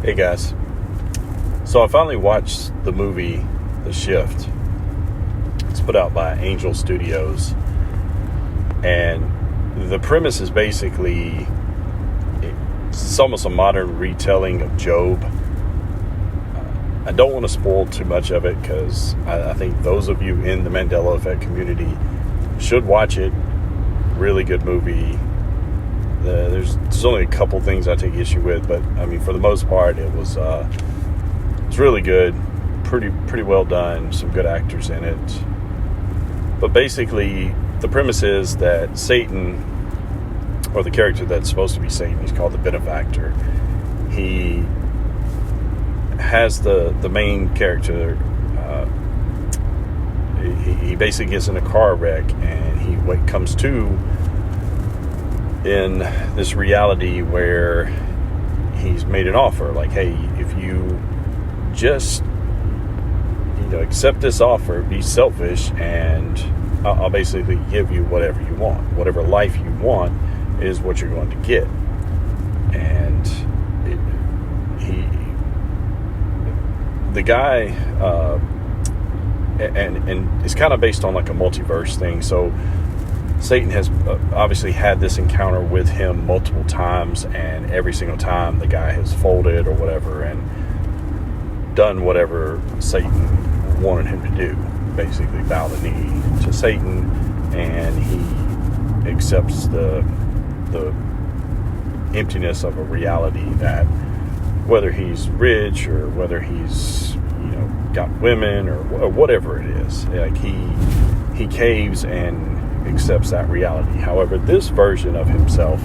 Hey guys, so I finally watched the movie The Shift. It's put out by Angel Studios, and the premise is basically it's almost a modern retelling of Job. I don't want to spoil too much of it because I think those of you in the Mandela effect community should watch it. Really good movie. There's only a couple things I take issue with, but I mean, for the most part, it's really good, pretty well done, some good actors in it. But basically, the premise is that Satan, or the character that's supposed to be Satan, he's called the benefactor. He has the main character. He basically gets in a car wreck, and he comes to in this reality where he's made an offer, like, hey, if you just accept this offer, be selfish, and I'll basically give you whatever you want. Whatever life you want is what you're going to get. And the guy, and it's kind of based on like a multiverse thing. So Satan has obviously had this encounter with him multiple times, and every single time the guy has folded or whatever and done whatever Satan wanted him to do. Basically bow the knee to Satan, and he accepts the emptiness of a reality that whether he's rich or whether he's got women or whatever it is, like he caves and accepts that reality. However, this version of himself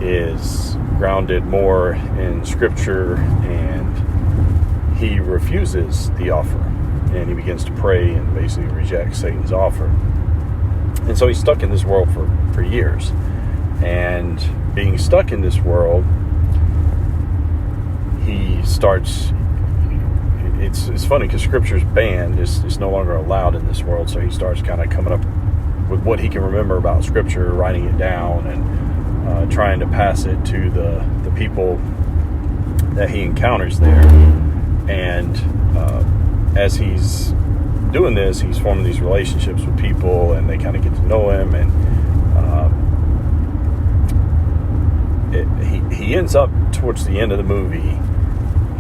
is grounded more in scripture, and he refuses the offer, and he begins to pray and basically rejects Satan's offer. And so he's stuck in this world for years. And being stuck in this world, he starts, it's funny because scripture's banned, it's no longer allowed in this world. So he starts kind of coming up with what he can remember about scripture, writing it down, and trying to pass it to the people that he encounters there. And as he's doing this, he's forming these relationships with people, and they kind of get to know him, and he ends up towards the end of the movie,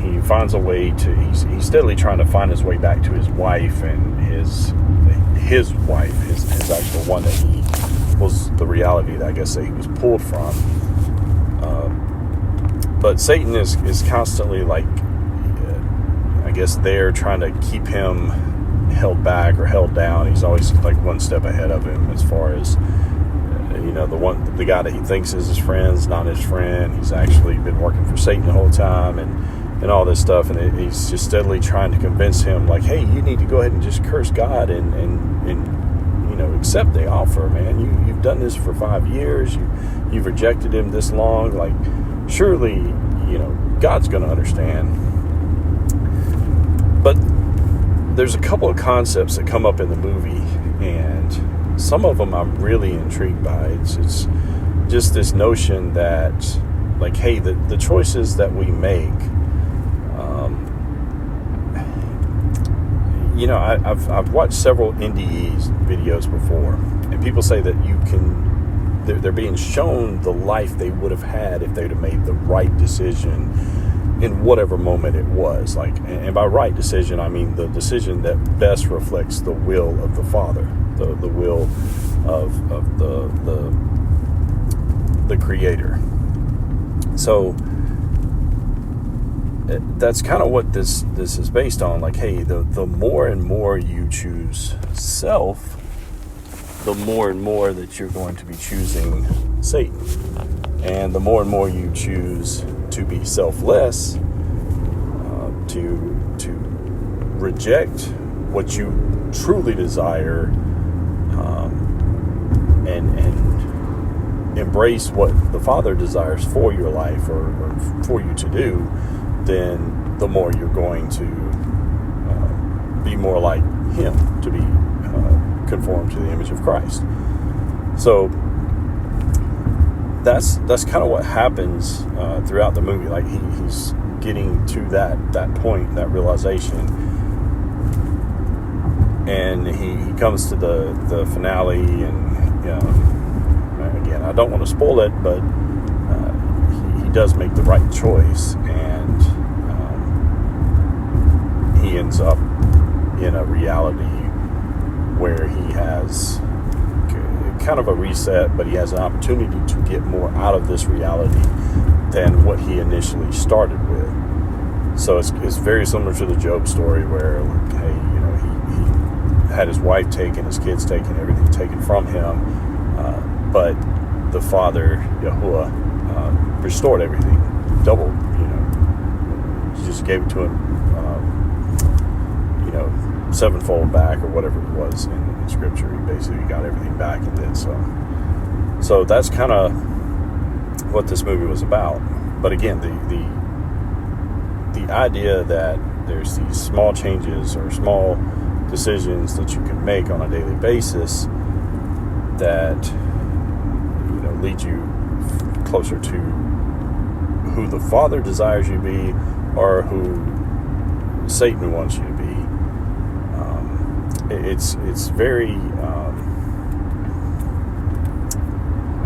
he finds a way to, he's steadily trying to find his way back to his wife, and his wife, his actual one that he was the reality that I guess that he was pulled from. But Satan is constantly like, I guess they're trying to keep him held back or held down. He's always like one step ahead of him as far as, the guy that he thinks is his friend's not his friend. He's actually been working for Satan the whole time, and all this stuff. And he's just steadily trying to convince him, like, hey, you need to go ahead and just curse God and accept the offer, man. You've done this for 5 years. You've rejected him this long. Like, surely, God's going to understand. But there's a couple of concepts that come up in the movie, and some of them I'm really intrigued by. It's just this notion that, like, hey, the choices that we make, I've watched several NDEs videos before, and people say that they're being shown the life they would have had if they'd have made the right decision in whatever moment it was. Like, and by right decision, I mean the decision that best reflects the will of the Father, the will of the Creator. So that's kind of what this is based on. Like, hey, the more and more you choose self, the more and more that you're going to be choosing Satan. And the more and more you choose to be selfless, to reject what you truly desire, and embrace what the Father desires for your life or for you to do, then the more you're going to be more like Him, to be conformed to the image of Christ. So that's kind of what happens throughout the movie. Like he's getting to that point, that realization, and he comes to the finale, and again, I don't want to spoil it, but he does make the right choice, and he ends up in a reality where he has kind of a reset, but he has an opportunity to get more out of this reality than what he initially started with. So it's very similar to the Job story, where, like, hey, he had his wife taken, his kids taken, everything taken from him, but the Father, Yahuwah, restored everything, doubled. He just gave it to him, sevenfold back, or whatever it was in Scripture. He basically got everything back and did so. So that's kind of what this movie was about. But again, the idea that there's these small changes or small decisions that you can make on a daily basis that lead you closer to who the Father desires you to be, or who Satan wants you to be. It's very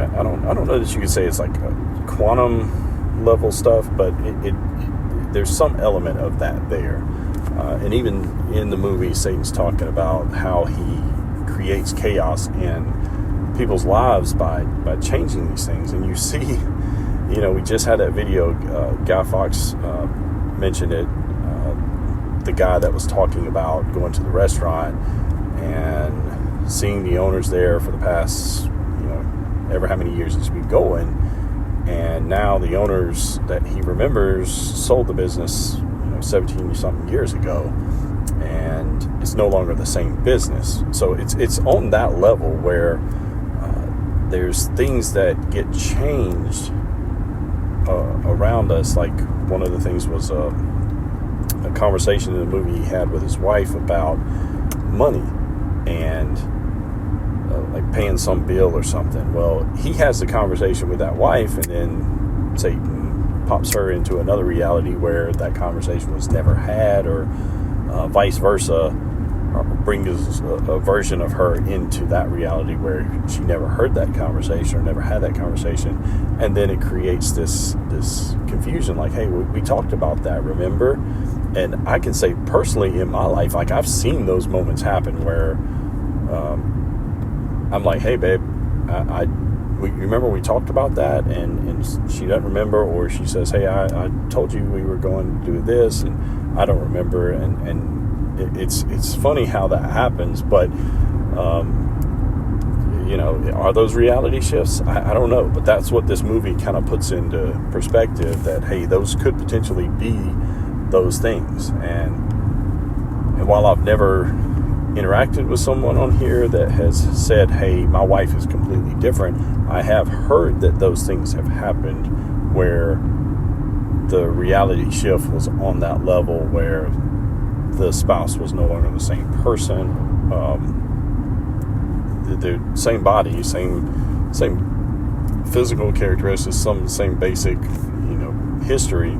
I don't know that you could say it's like a quantum level stuff, but it there's some element of that there. And even in the movie, Satan's talking about how he creates chaos in people's lives by changing these things. And you see, we just had that video, Guy Fawkes mentioned it, the guy that was talking about going to the restaurant and seeing the owners there for the past, ever how many years he's been going. And now the owners that he remembers sold the business, 17-something years ago, and it's no longer the same business. So it's on that level where there's things that get changed around us. Like, one of the things was a conversation in the movie he had with his wife about money and like paying some bill or something. Well, he has the conversation with that wife, and then Satan pops her into another reality where that conversation was never had, or vice versa, or brings a version of her into that reality where she never heard that conversation or never had that conversation. And then it creates this confusion, like, hey, we talked about that, remember? And I can say personally in my life, like, I've seen those moments happen where I'm like, hey, babe, remember we talked about that? And she doesn't remember, or she says, hey, I told you we were going to do this, and I don't remember. And it's funny how that happens, but are those reality shifts? I don't know, but that's what this movie kind of puts into perspective, that, hey, those could potentially be those things. And while I've never interacted with someone on here that has said, hey, my wife is completely different, I have heard that those things have happened where the reality shift was on that level where the spouse was no longer the same person, the same body, same physical characteristics, some same basic history,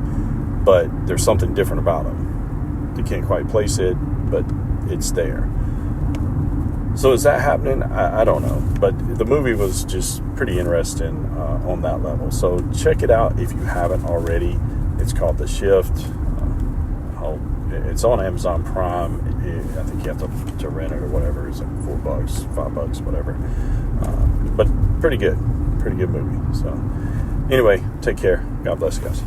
but there's something different about them. You can't quite place it, but it's there. So is that happening? I don't know. But the movie was just pretty interesting on that level. So check it out if you haven't already. It's called The Shift. It's on Amazon Prime. I think you have to rent it or whatever. It's like $4, $5, whatever. But pretty good movie. So anyway, take care. God bless you guys.